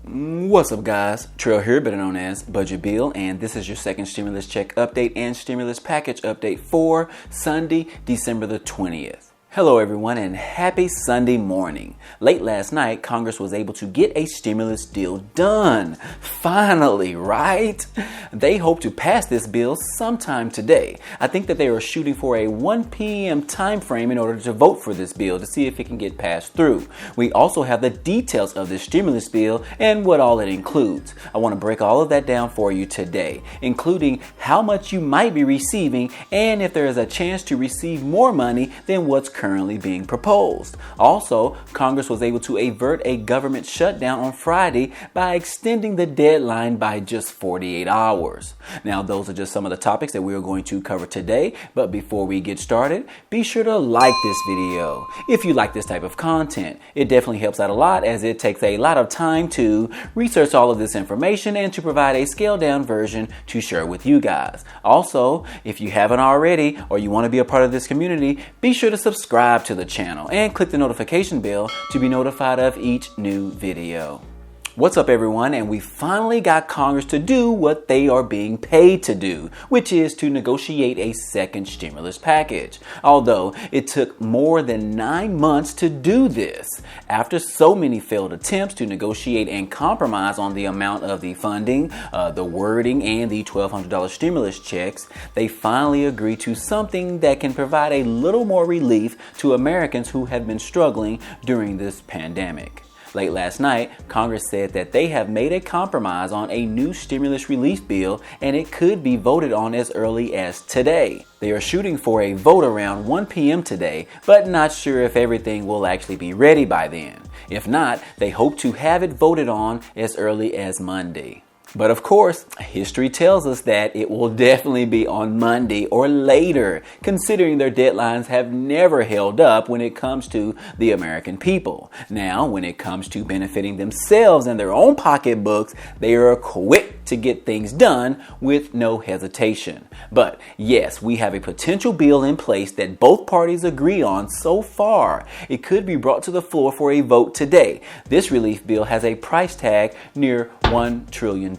What's up, guys? Trail here, better known as Budget Bill, and this is your second stimulus check update and stimulus package update for Sunday, December the 20th. Hello everyone and happy Sunday morning. Late last night, Congress was able to get a stimulus deal done. Finally, right? They hope to pass this bill sometime today. I think that they are shooting for a 1 p.m. time frame in order to vote for this bill to see if it can get passed through. We also have the details of this stimulus bill and what all it includes. I want to break all of that down for you today, including how much you might be receiving and if there is a chance to receive more money than what's currently being proposed. Also, Congress was able to avert a government shutdown on Friday by extending the deadline by just 48 hours. Now, those are just some of the topics that we are going to cover today, but before we get started, be sure to like this video. If you like this type of content, it definitely helps out a lot as it takes a lot of time to research all of this information and to provide a scaled down version to share with you guys. Also, if you haven't already or you want to be a part of this community, be sure to subscribe to the channel and click the notification bell to be notified of each new video. What's up everyone, and we finally got Congress to do what they are being paid to do, which is to negotiate a second stimulus package. Although it took more than 9 months to do this. After so many failed attempts to negotiate and compromise on the amount of the funding, the wording, and the $1,200 stimulus checks, they finally agreed to something that can provide a little more relief to Americans who have been struggling during this pandemic. Late last night, Congress said that they have made a compromise on a new stimulus relief bill and it could be voted on as early as today. They are shooting for a vote around 1 p.m. today, but not sure if everything will actually be ready by then. If not, they hope to have it voted on as early as Monday. But of course, history tells us that it will definitely be on Monday or later, considering their deadlines have never held up when it comes to the American people. Now, when it comes to benefiting themselves and their own pocketbooks, they are quick to get things done with no hesitation. But yes, we have a potential bill in place that both parties agree on so far. It could be brought to the floor for a vote today. This relief bill has a price tag near $1 trillion.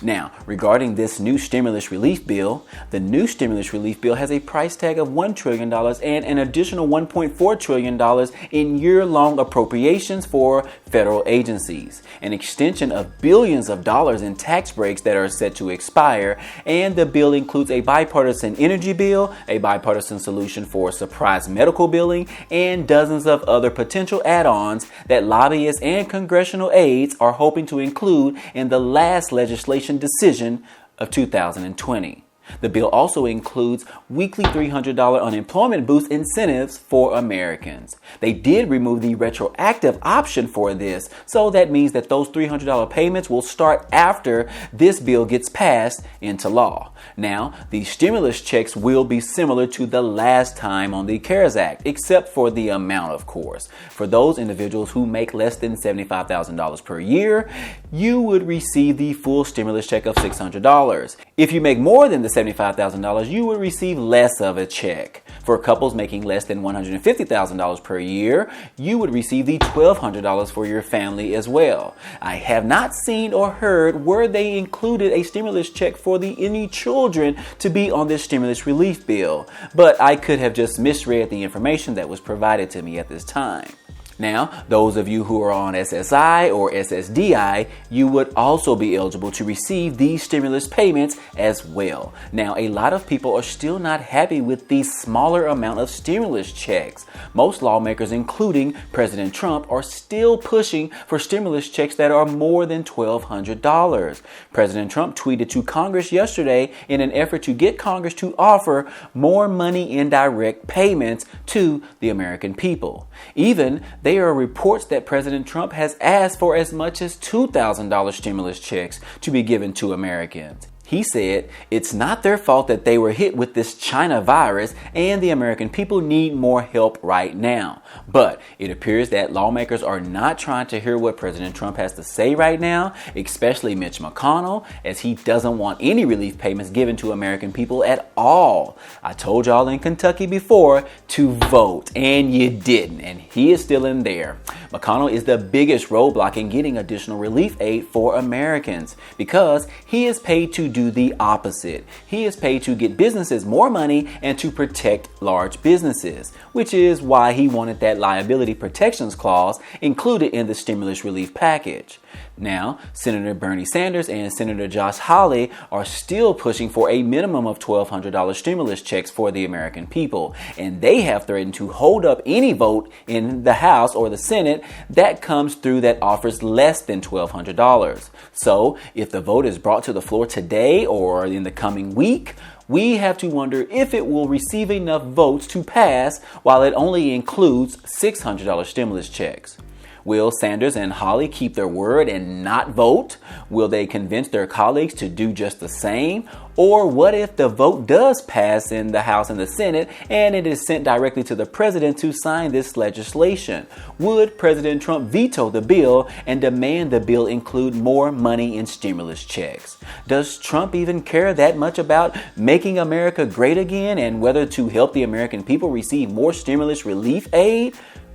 Now, regarding this new stimulus relief bill, the new stimulus relief bill has a price tag of $1 trillion and an additional $1.4 trillion in year-long appropriations for federal agencies, an extension of billions of dollars in tax breaks that are set to expire, and the bill includes a bipartisan energy bill, a bipartisan solution for surprise medical billing, and dozens of other potential add-ons that lobbyists and congressional aides are hoping to include in the last legislation decision of 2020. The bill also includes weekly $300 unemployment boost incentives for Americans. They did remove the retroactive option for this, so that means that those $300 payments will start after this bill gets passed into law. Now, the stimulus checks will be similar to the last time on the CARES Act, except for the amount, of course. For those individuals who make less than $75,000 per year, you would receive the full stimulus check of $600. If you make more than the $75,000, you would receive less of a check. For couples making less than $150,000 per year, you would receive the $1,200 for your family as well. I have not seen or heard where they included a stimulus check for any children to be on this stimulus relief bill, but I could have just misread the information that was provided to me at this time. Now, those of you who are on SSI or SSDI, you would also be eligible to receive these stimulus payments as well. Now, a lot of people are still not happy with the smaller amount of stimulus checks. Most lawmakers, including President Trump, are still pushing for stimulus checks that are more than $1,200. President Trump tweeted to Congress yesterday in an effort to get Congress to offer more money in direct payments to the American people. Even there are reports that President Trump has asked for as much as $2,000 stimulus checks to be given to Americans. He said, "It's not their fault that they were hit with this China virus, and the American people need more help right now. But it appears that lawmakers are not trying to hear what President Trump has to say right now, especially Mitch McConnell, as he doesn't want any relief payments given to American people at all. I told y'all in Kentucky before to vote, and you didn't, and he is still in there. McConnell is the biggest roadblock in getting additional relief aid for Americans because he is paid to do the opposite. He is paid to get businesses more money and to protect large businesses, which is why he wanted that liability protections clause included in the stimulus relief package. Now, Senator Bernie Sanders and Senator Josh Hawley are still pushing for a minimum of $1,200 stimulus checks for the American people, and they have threatened to hold up any vote in the House or the Senate that comes through that offers less than $1,200. So, if the vote is brought to the floor today or in the coming week, we have to wonder if it will receive enough votes to pass while it only includes $600 stimulus checks. Will Sanders and Hawley keep their word and not vote? Will they convince their colleagues to do just the same? Or what if the vote does pass in the House and the Senate and it is sent directly to the president to sign this legislation? Would President Trump veto the bill and demand the bill include more money in stimulus checks? Does Trump even care that much about making America great again and whether to help the American people receive more stimulus relief aid?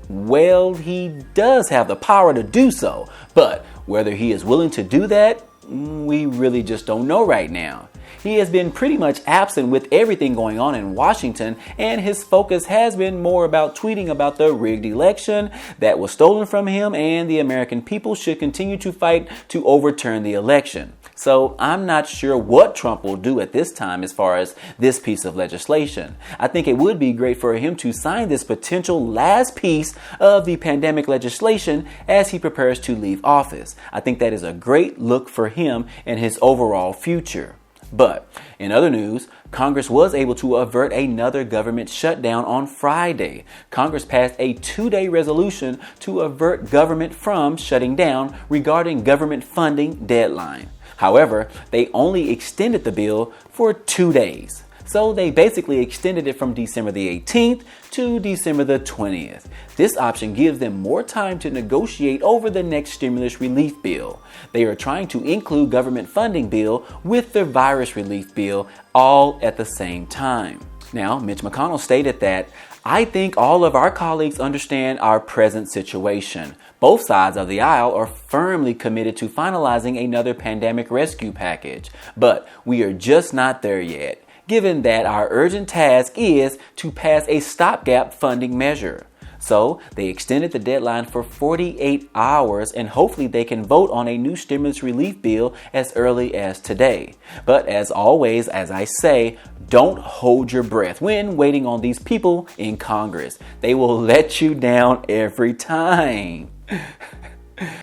Well, he does have the power to do so, but whether he is willing to do that, we really just don't know right now. He has been pretty much absent with everything going on in Washington, and his focus has been more about tweeting about the rigged election that was stolen from him, and the American people should continue to fight to overturn the election. So I'm not sure what Trump will do at this time as far as this piece of legislation. I think it would be great for him to sign this potential last piece of the pandemic legislation as he prepares to leave office. I think that is a great look for him and his overall future. But in other news, Congress was able to avert another government shutdown on Friday. Congress passed a 2-day resolution to avert government from shutting down regarding government funding deadline. However, they only extended the bill for 2 days. So they basically extended it from December the 18th to December the 20th. This option gives them more time to negotiate over the next stimulus relief bill. They are trying to include government funding bill with the virus relief bill all at the same time. Now, Mitch McConnell stated that, "I think all of our colleagues understand our present situation. Both sides of the aisle are firmly committed to finalizing another pandemic rescue package, but we are just not there yet, given that our urgent task is to pass a stopgap funding measure." So they extended the deadline for 48 hours and hopefully they can vote on a new stimulus relief bill as early as today. But as always, as I say, don't hold your breath when waiting on these people in Congress. They will let you down every time.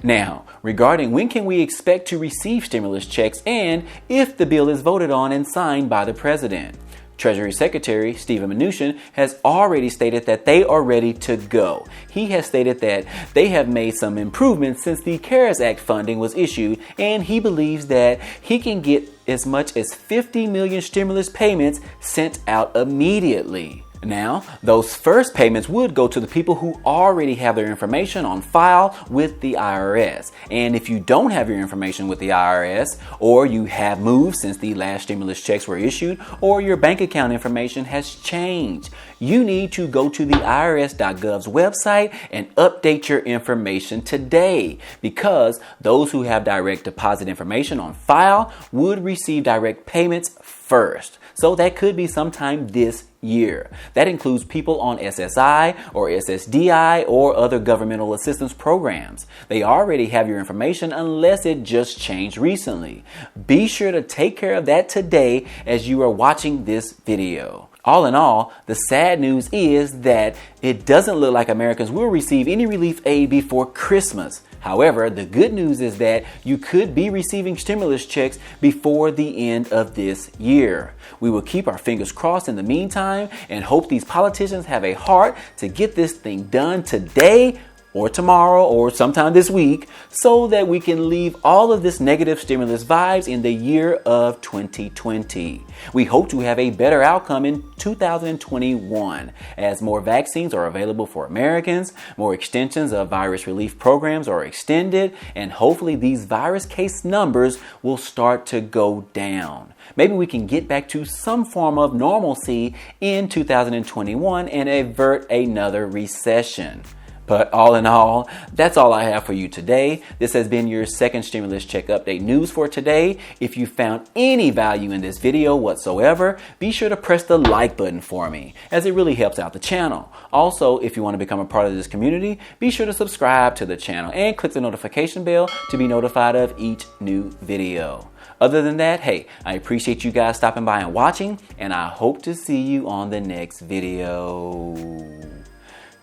Now, regarding when can we expect to receive stimulus checks and if the bill is voted on and signed by the president, Treasury Secretary Steven Mnuchin has already stated that they are ready to go. He has stated that they have made some improvements since the CARES Act funding was issued, and he believes that he can get as much as 50 million stimulus payments sent out immediately. Now, those first payments would go to the people who already have their information on file with the IRS. And if you don't have your information with the IRS, or you have moved since the last stimulus checks were issued, or your bank account information has changed, you need to go to the IRS.gov's website and update your information today, because those who have direct deposit information on file would receive direct payments first. So that could be sometime this year. That includes people on SSI or SSDI or other governmental assistance programs. They already have your information unless it just changed recently. Be sure to take care of that today as you are watching this video. All in all, the sad news is that it doesn't look like Americans will receive any relief aid before Christmas. However, the good news is that you could be receiving stimulus checks before the end of this year. We will keep our fingers crossed in the meantime and hope these politicians have a heart to get this thing done today or tomorrow or sometime this week so that we can leave all of this negative stimulus vibes in the year of 2020. We hope to have a better outcome in 2021 as more vaccines are available for Americans, more extensions of virus relief programs are extended, and hopefully these virus case numbers will start to go down. Maybe we can get back to some form of normalcy in 2021 and avert another recession. But all in all, that's all I have for you today. This has been your second stimulus check update news for today. If you found any value in this video whatsoever, be sure to press the like button for me, as it really helps out the channel. Also, if you want to become a part of this community, be sure to subscribe to the channel and click the notification bell to be notified of each new video. Other than that, hey, I appreciate you guys stopping by and watching, and I hope to see you on the next video.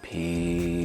Peace.